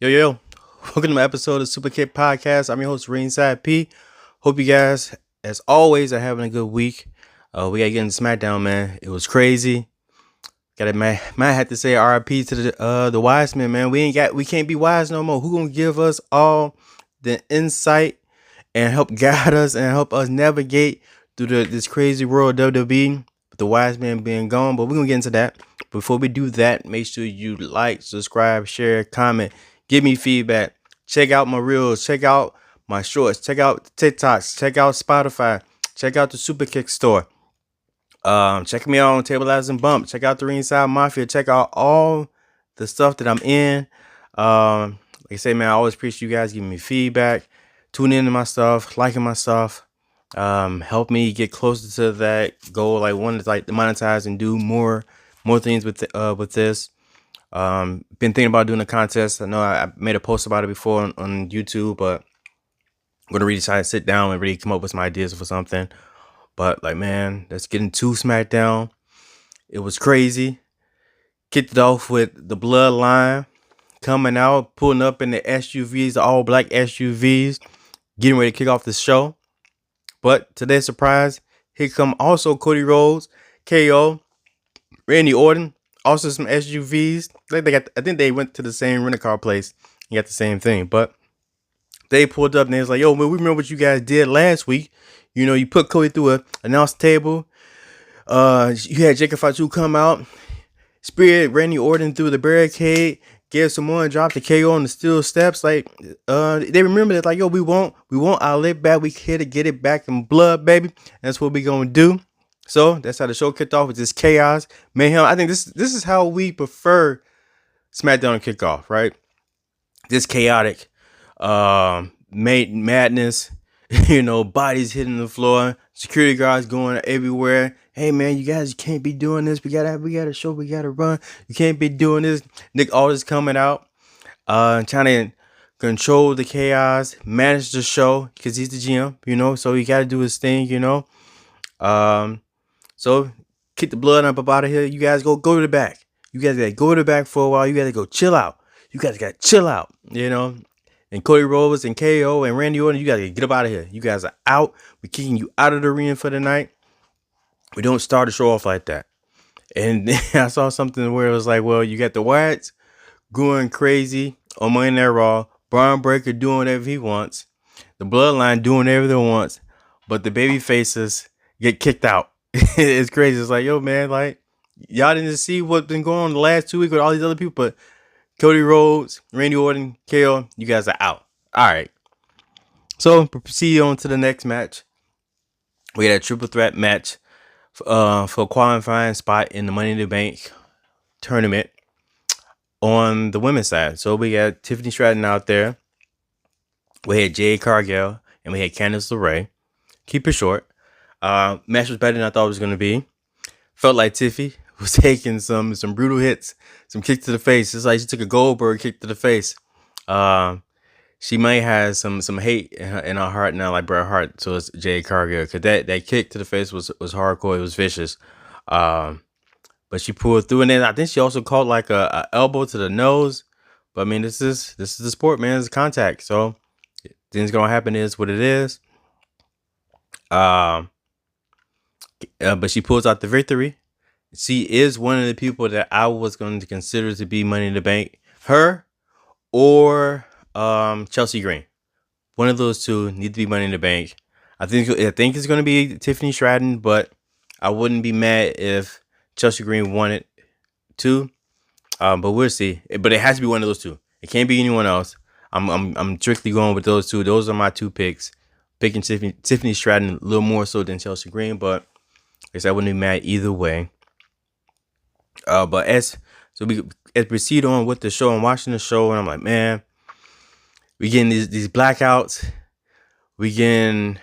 Yo, welcome to my episode of Superkick Podcast. I'm your host, Ringside P. Hope you guys, as always, are having a good week. We got getting Smackdown, man. It was crazy. Got it, man. Man, I had to say RIP to the wise men, man. We can't be wise no more. Who gonna give us all the insight and help guide us and help us navigate through this crazy world of WWE? With the wise men being gone, but we're gonna get into that. Before we do that, make sure you like, subscribe, share, comment. Give me feedback. Check out my reels. Check out my shorts. Check out TikToks. Check out Spotify. Check out the Superkick store. Check me out on Table Ladders and Bump. Check out the Ringside Mafia. Check out all the stuff that I'm in. Like I say, man, I always appreciate you guys giving me feedback, tuning into my stuff, liking my stuff. Help me get closer to that goal. Like one is like to monetize and do more things with this. Been thinking about doing a contest. I know I made a post about it before on YouTube, but I'm gonna really try to sit down and really come up with some ideas for something. But like, man, let's get into SmackDown. It was crazy. Kicked it off with the Bloodline coming out, pulling up in the SUVs, the all black SUVs, getting ready to kick off the show. But to their surprise, here come also Cody Rhodes, KO, Randy Orton, also some SUVs. I think they went to the same rental car place and got the same thing. But they pulled up and they was like, yo, man, we remember what you guys did last week. You know, you put Cody through a announce table. You had Jacob Fatu come out, speared Randy Orton through the barricade, gave Samoa drop the KO on the steel steps. Like, they remember that, like, yo, we want our lick back. We here to get it back in blood, baby. That's what we gonna do. So that's how the show kicked off with this chaos, mayhem. I think this is how we prefer SmackDown to kick off, right? This chaotic, madness, you know, bodies hitting the floor, security guards going everywhere. Hey man, you guys can't be doing this. We gotta show, we gotta run. You can't be doing this. Nick Aldis coming out, trying to control the chaos, manage the show because he's the GM, you know. So he gotta do his thing, you know. So kick the blood up out of here. You guys go to the back. You guys gotta go to the back for a while. You gotta go chill out. You guys gotta chill out, you know. And Cody Rhodes and KO and Randy Orton, you gotta get up out of here. You guys are out. We're kicking you out of the arena for the night. We don't start the show off like that. And I saw something where it was like, well, you got the Wyatts going crazy on Monday Night Raw. Braun Breaker doing whatever he wants. The Bloodline doing whatever they want. But the baby faces get kicked out. It's crazy. It's like, yo, man, like, y'all didn't see what's been going on the last 2 weeks with all these other people, but Cody Rhodes, Randy Orton, KO, you guys are out. All right. So proceed on to the next match. We had a triple threat match for a qualifying spot in the Money in the Bank tournament on the women's side. So we got Tiffany Stratton out there. We had Jade Cargill and we had Candice LeRae. Keep it short. Match was better than I thought it was going to be. Felt like Tiffy was taking some brutal hits, some kicks to the face. It's like she took a Goldberg kick to the face. She might have some hate in her heart now, like Bret Hart. So it's Jade Cargill, because that kick to the face was hardcore. It was vicious. But she pulled through, and then I think she also caught like a elbow to the nose. But I mean, this is the sport, man. It's contact. So things gonna happen is what it is. But she pulls out the victory. She is one of the people that I was going to consider to be Money in the Bank. Her or Chelsea Green. One of those two need to be Money in the Bank. I think it's going to be Tiffany Stratton, but I wouldn't be mad if Chelsea Green won it too. But we'll see. But it has to be one of those two. It can't be anyone else. I'm strictly going with those two. Those are my two picks. Picking Tiffany Stratton a little more so than Chelsea Green, but I guess I wouldn't be mad either way. But as we proceed on with the show, I'm watching the show and I'm like, man, we getting these blackouts. We getting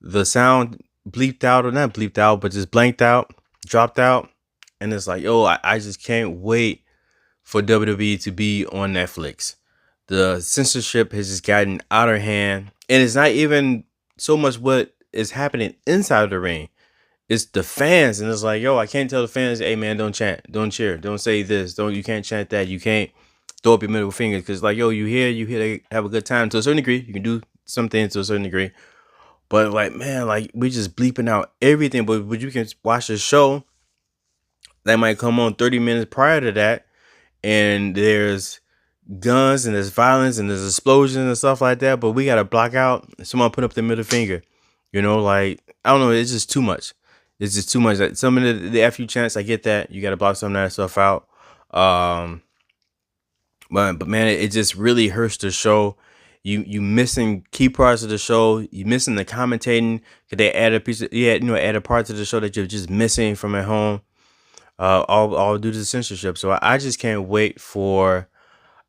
the sound bleeped out, or not bleeped out, but just blanked out, dropped out. And it's like, yo, I just can't wait for WWE to be on Netflix. The censorship has just gotten out of hand. And it's not even so much what is happening inside of the ring. It's the fans. And it's like, yo, I can't tell the fans, hey, man, don't chant, don't cheer, don't say this, you can't chant that, you can't throw up your middle finger because, like, yo, you here to have a good time to a certain degree. You can do something to a certain degree, but like, man, like we just bleeping out everything. But you can watch the show that might come on 30 minutes prior to that, and there's guns and there's violence and there's explosions and stuff like that. But we gotta block out someone put up the middle finger. Like, I don't know. It's just too much. It's just too much. Like, some of the FU chants, I get that. You gotta block some of that stuff out. But man, it just really hurts the show. You missing key parts of the show. You missing the commentating. Cause they add a piece of add a part to the show that you're just missing from at home. All due to the censorship. So I just can't wait for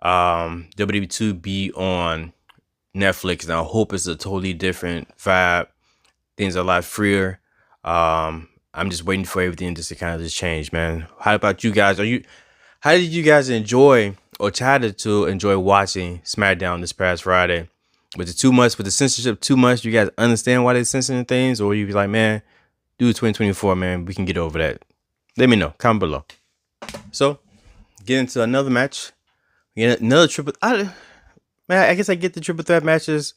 WWE to be on Netflix, and I hope it's a totally different vibe. Things are a lot freer. I'm just waiting for everything just to kind of just change, man. How about you guys? How did you guys enjoy or try to enjoy watching SmackDown this past Friday? Was it too much? Was the censorship too much? You guys understand why they're censoring things? Or you be like, man, do 2024, man. We can get over that. Let me know. Comment below. So, get into another match. Another triple. Man, I guess I get the triple threat matches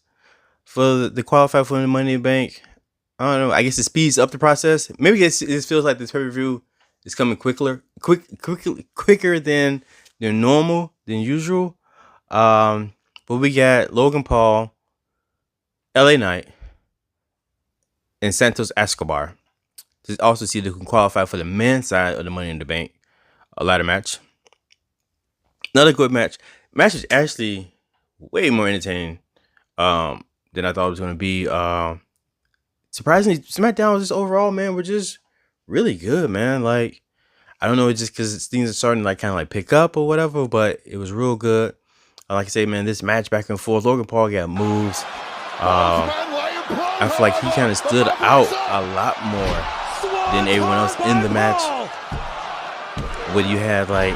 for the qualify for the Money in the Bank. I don't know. I guess it speeds up the process. Maybe it feels like this pay-per-view is coming quicker than normal, than usual. But we got Logan Paul, LA Knight, and Santos Escobar to also see who can qualify for the men's side of the Money in the Bank, a ladder match. Another good match. Match is actually way more entertaining than I thought it was going to be. Surprisingly, SmackDown was just overall, man, we're just really good, man. Like, I don't know, it's just because things are starting to like kind of like pick up or whatever, but it was real good. Like I say, man, this match back and forth, Logan Paul got moves. I feel like he kind of stood out a lot more than everyone else in the match. When you had like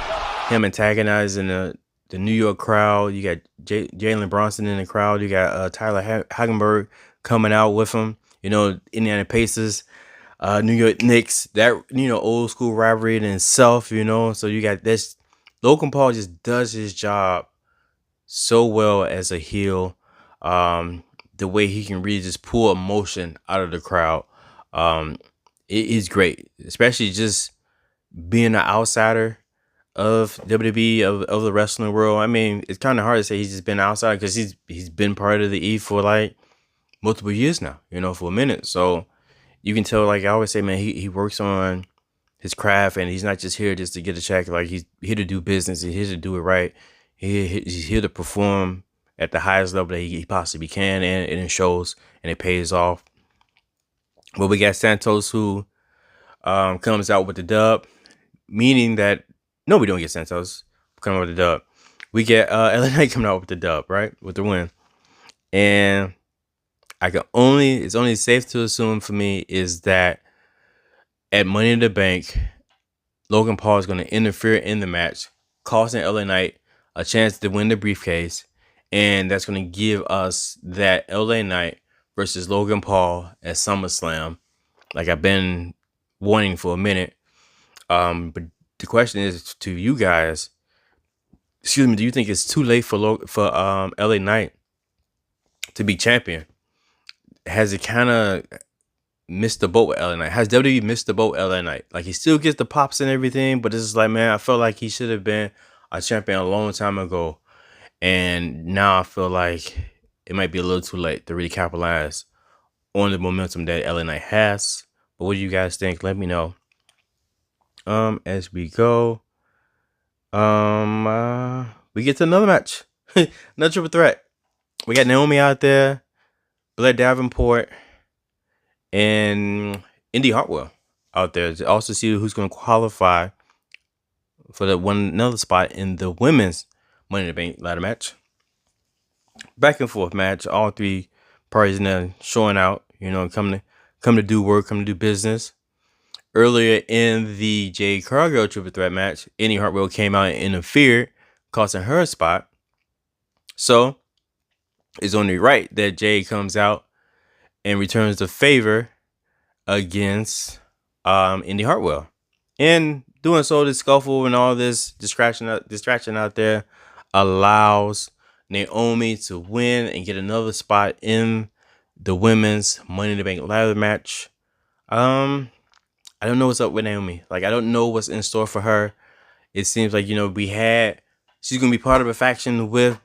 him antagonizing the New York crowd, you got Jalen Bronson in the crowd, you got Tyler Hagenberg coming out with him. Indiana Pacers, New York Knicks, that, old school rivalry in itself, So you got this. Logan Paul just does his job so well as a heel. The way he can really just pull emotion out of the crowd. It is great, especially just being an outsider of WWE, of the wrestling world. I mean, it's kind of hard to say he's just been outside because he's been part of the E for like multiple years now, for a minute. So you can tell, like I always say, man, he works on his craft, and he's not just here just to get a check. Like, he's here to do business. He's here to do it right. He's here to perform at the highest level that he possibly can, and it shows, and it pays off. But we got Santos, who comes out with the dub, meaning that no, we don't get Santos coming out with the dub. We get LA Knight coming out with the dub, right, with the win. And it's only safe to assume for me is that at Money in the Bank, Logan Paul is going to interfere in the match, costing LA Knight a chance to win the briefcase, and that's going to give us that LA Knight versus Logan Paul at SummerSlam, like I've been wanting for a minute. But the question is to you guys, do you think it's too late for LA Knight to be champion? Has it kind of missed the boat with LA Knight? Has WWE missed the boat with LA Knight? Like, he still gets the pops and everything, but it's just like, man, I felt like he should have been a champion a long time ago. And now I feel like it might be a little too late to really capitalize on the momentum that LA Knight has. But what do you guys think? Let me know. As we go, we get to another match. Another triple threat. We got Naomi out there, Blair Davenport, and Indy Hartwell out there to also see who's going to qualify for another spot in the women's Money in the Bank ladder match. Back and forth match. All three parties in there showing out, come to do work, come to do business. Earlier in the Jade Cargill triple threat match, Indy Hartwell came out and interfered, costing her a spot. So it's only right that Jade comes out and returns the favor against Indy Hartwell. And doing so, this scuffle and all this distraction out there allows Naomi to win and get another spot in the women's Money in the Bank ladder match. I don't know what's up with Naomi. Like, I don't know what's in store for her. It seems like, she's gonna be part of a faction with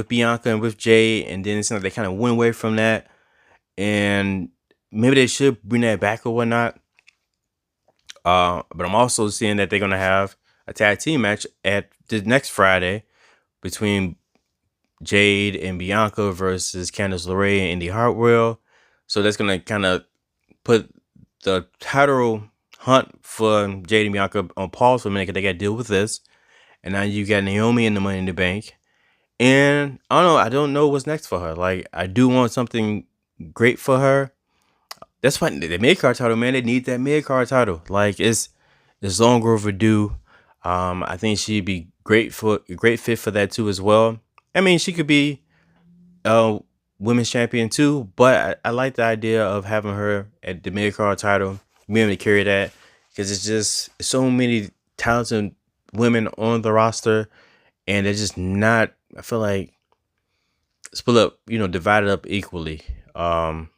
Bianca and with Jay, and then it seems like they kind of went away from that. And maybe they should bring that back or whatnot. But I'm also seeing that they're gonna have a tag team match at the next Friday between Jade and Bianca versus Candice LeRae and Indy Hartwell. So that's gonna kind of put the title hunt for Jade and Bianca on pause for a minute because they got to deal with this. And now you got Naomi in the Money in the Bank. And I don't know what's next for her. Like, I do want something great for her. That's why the mid-card title, man, they need that mid-card title. Like, it's longer overdue. I think she'd be a great fit for that too as well. I mean, she could be women's champion too, but I like the idea of having her at the mid-card title, being able to carry that, because it's just so many talented women on the roster, and they're just not, I feel like, split up, divided up equally on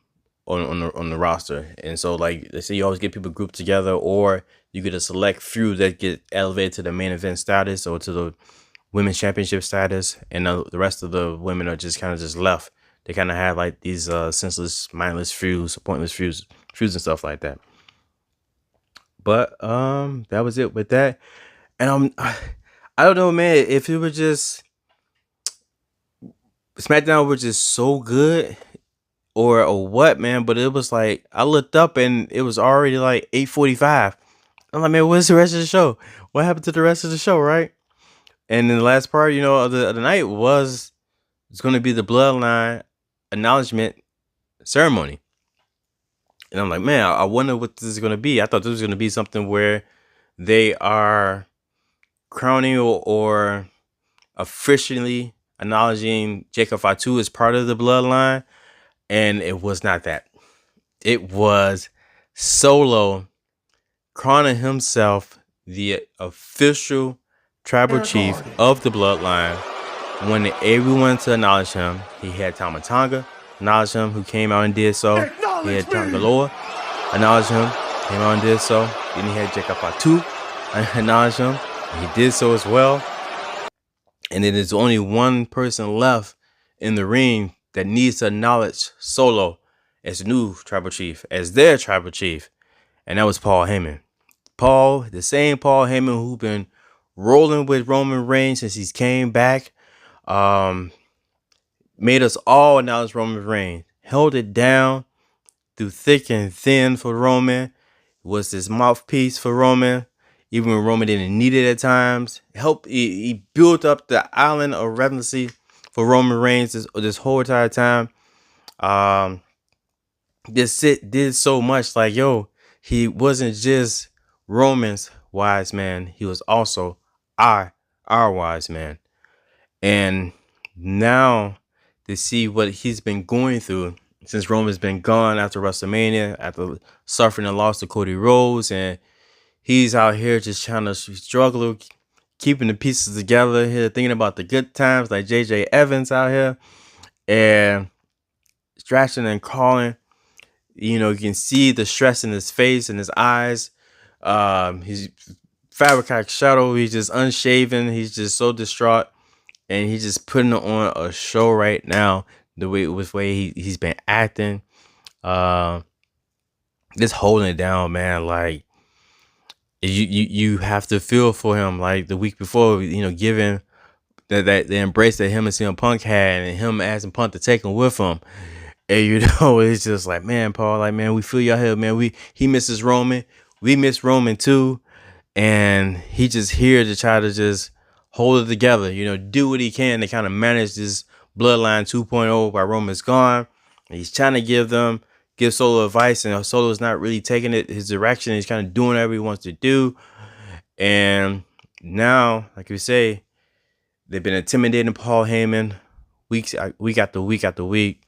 the roster. And so, like, let's say you always get people grouped together, or you get a select few that get elevated to the main event status or to the women's championship status, and the rest of the women are just kind of just left. They kind of have like these senseless, mindless feuds, pointless feuds and stuff like that. But that was it with that. And I don't know, man, if it was just SmackDown was just so good or what, man. But it was like, I looked up and it was already like 8:45. I'm like, man, what's the rest of the show? What happened to the rest of the show, right? And then the last part, of the night it's going to be the Bloodline acknowledgement ceremony. And I'm like, man, I wonder what this is going to be. I thought this was going to be something where they are crowning or officially acknowledging Jacob Fatu as part of the Bloodline. And it was not that. It was Solo crowning himself the official tribal chief of the Bloodline. Wanted everyone to acknowledge him. He had Tama Tonga acknowledge him, who came out and did so. He had Tonga Loa acknowledge him, came out and did so. Then he had Jacob Fatu acknowledge him. He did so as well. And then there's only one person left in the ring that needs to acknowledge Solo as the new tribal chief, as their tribal chief. And that was Paul Heyman. The same Paul Heyman who's been rolling with Roman Reigns since he's came back. Made us all acknowledge Roman Reigns. Held it down through thick and thin for Roman. Was this mouthpiece for Roman, even when Roman didn't need it at times. He built up the island of relevancy for Roman Reigns this whole entire time. Did so much. Like, he wasn't just Roman's wise man. He was also our wise man. And now to see what he's been going through since Roman's been gone after WrestleMania, after suffering a loss to Cody Rhodes, and he's out here just trying to struggle, keeping the pieces together here, thinking about the good times, like J.J. Evans out here, and stretching and crawling. You can see the stress in his face and his eyes. He's fabricated shadow. He's just unshaven. He's just so distraught. And he's just putting on a show right now. The way he's been acting. Just holding it down, man. Like, you have to feel for him. Like the week before, giving that the embrace that him and CM Punk had, and him asking Punk to take him with him. And it's just like, man, Paul, like, man, we feel y'all here, man. He misses Roman. We miss Roman too. And he just here to try to just hold it together, do what he can to kind of manage this Bloodline 2.0 while Roman's gone. And he's trying to give Solo advice, and Solo's not really taking it his direction. He's kind of doing whatever he wants to do. And now, like we say, they've been intimidating Paul Heyman week after week after week.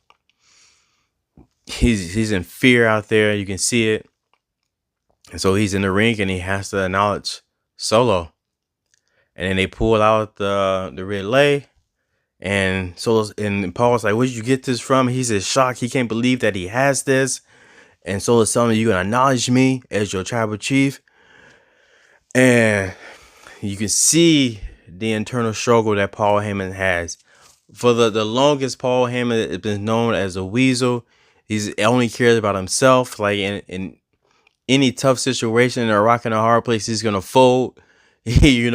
He's in fear out there. You can see it. And so he's in the ring and he has to acknowledge Solo. And then they pull out the relay, and Paul's like, "Where did you get this from?" He's in shock. He can't believe that he has this. And Solo's telling him, "You're gonna acknowledge me as your tribal chief." And you can see the internal struggle that Paul Heyman has. For the longest, Paul Heyman has been known as a weasel. He's only cares about himself. Like in any tough situation or a rock in a hard place, he's gonna fold. He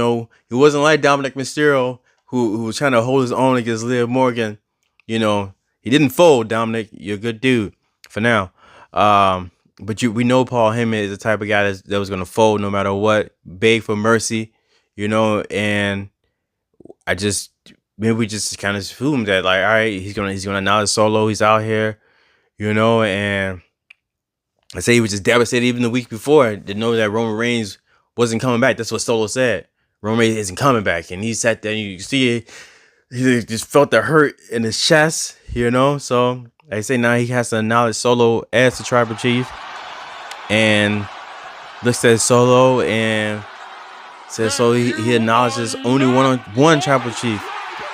wasn't like Dominic Mysterio, who was trying to hold his own against Liv Morgan. He didn't fold. Dominic, you're a good dude for now. But we know Paul Heyman is the type of guy that was gonna fold no matter what, beg for mercy, and we just kind of assumed that, like, all right, he's gonna acknowledge Solo. He's out here, and I say he was just devastated even the week before to know that Roman Reigns wasn't coming back. That's what Solo said. Roman Reigns isn't coming back, and he sat there and you see it. He just felt the hurt in his chest, So I say now he has to acknowledge Solo as the tribal chief, and looks at Solo and says so he acknowledges only one tribal chief,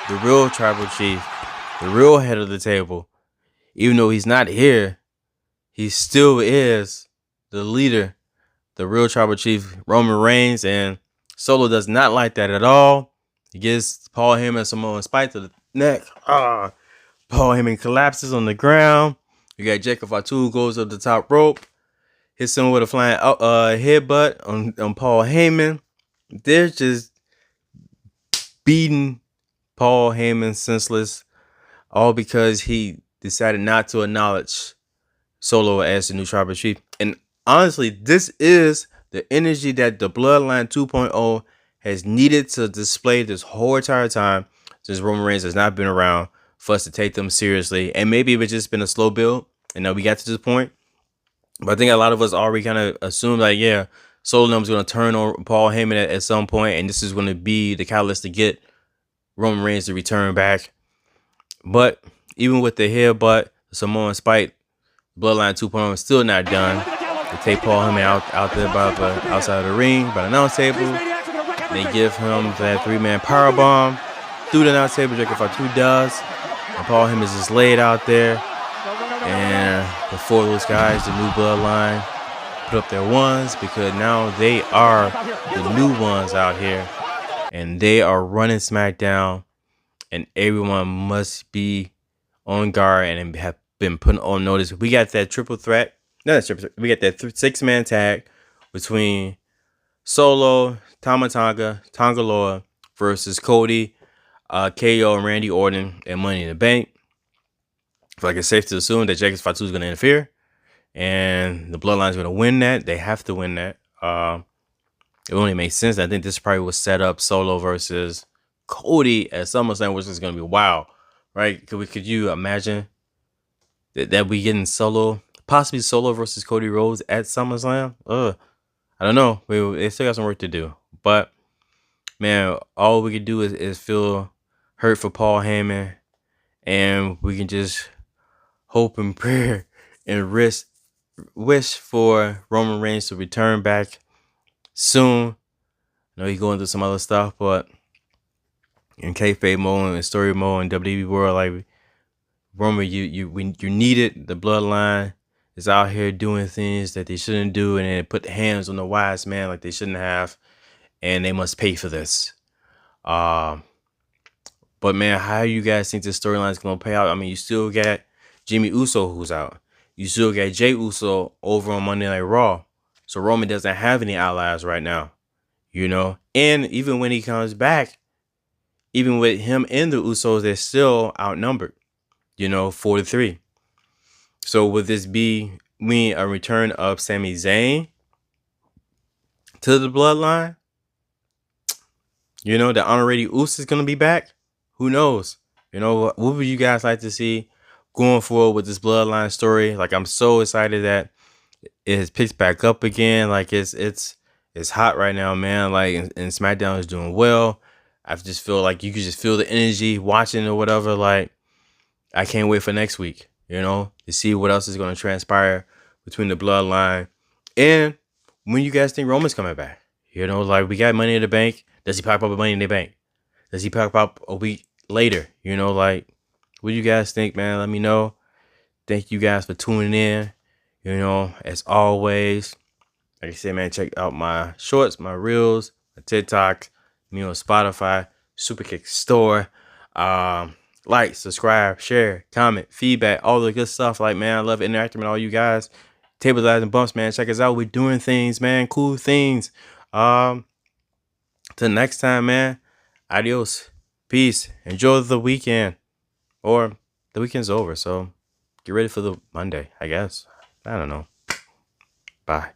the real tribal chief, the real head of the table. Even though he's not here, he still is the leader, the real tribal chief, Roman Reigns, and Solo does not like that at all. He gives Paul Heyman Samoan spike to the neck. Paul Heyman collapses on the ground. You got Jacob Fatu goes up the top rope, hits him with a flying headbutt on Paul Heyman. They're just beating Paul Heyman senseless, all because he decided not to acknowledge Solo as the new tribal chief. And honestly, this is the energy that the Bloodline 2.0 has needed to display this whole entire time since Roman Reigns has not been around, for us to take them seriously. And maybe it's just been a slow build, and now we got to this point. But I think a lot of us already kind of assumed, like, yeah, Solo is going to turn on Paul Heyman at some point, and this is going to be the catalyst to get Roman Reigns to return back. But even with the headbutt, the Samoan spike, Bloodline 2.0 is still not done. They take Paul Heyman out there outside of the ring by the announce table. They give him that 3-man powerbomb through the announce table, Jacob Fatu does. And Paul Heyman is just laid out there. And before those guys, the new Bloodline, put up their ones, because now they are the new ones out here. And they are running SmackDown. And everyone must be on guard and have been put on notice. We got that triple threat. No, that's triple threat. We got that 6-man tag between Solo, Tama Tonga Loa versus Cody, KO, and Randy Orton and Money in the Bank. I feel like it's safe to assume that Jacob Fatu is going to interfere, and the Bloodline is going to win that. They have to win that. It only makes sense. I think this probably was set up Solo versus Cody at SummerSlam, which is going to be wild, right? Could you imagine that we getting possibly Solo versus Cody Rhodes at SummerSlam? I don't know. They still got some work to do. But, man, all we can do is feel hurt for Paul Heyman. And we can just hope and pray and wish for Roman Reigns to return back soon. I know he's going through some other stuff, but in kayfabe mode and story mode and WWE world, like, Roman, you need it. The Bloodline is out here doing things that they shouldn't do, and then put the hands on the wise man like they shouldn't have, and they must pay for this. But, man, how do you guys think this storyline is going to pay out? I mean, you still got Jimmy Uso who's out. You still got Jey Uso over on Monday Night Raw. So Roman doesn't have any allies right now, And even when he comes back, even with him and the Usos, they're still outnumbered, 4-3. So would this be a return of Sami Zayn to the Bloodline? The honorary Usos is going to be back. Who knows? What would you guys like to see going forward with this Bloodline story? Like, I'm so excited that it has picked back up again. Like, it's hot right now, man. Like, and SmackDown is doing well. I just feel like you could just feel the energy watching or whatever. Like, I can't wait for next week, to see what else is going to transpire between the Bloodline. And when you guys think Roman's coming back? Like, we got Money in the Bank. Does he pop up with Money in the Bank? Does he pop up a week later? You know, like, what do you guys think, man? Let me know. Thank you guys for tuning in. You know, as always, like I said, man, check out my shorts, my reels, my TikToks, me on Spotify, Superkick store. Like, subscribe, share, comment, feedback, all the good stuff. Like, man, I love interacting with all you guys. Tables, Ladders, and Bumps, man. Check us out. We're doing things, man. Cool things. Till next time, man. Adios. Peace. Enjoy the weekend. Or the weekend's over, so get ready for the Monday, I guess. I don't know. Bye.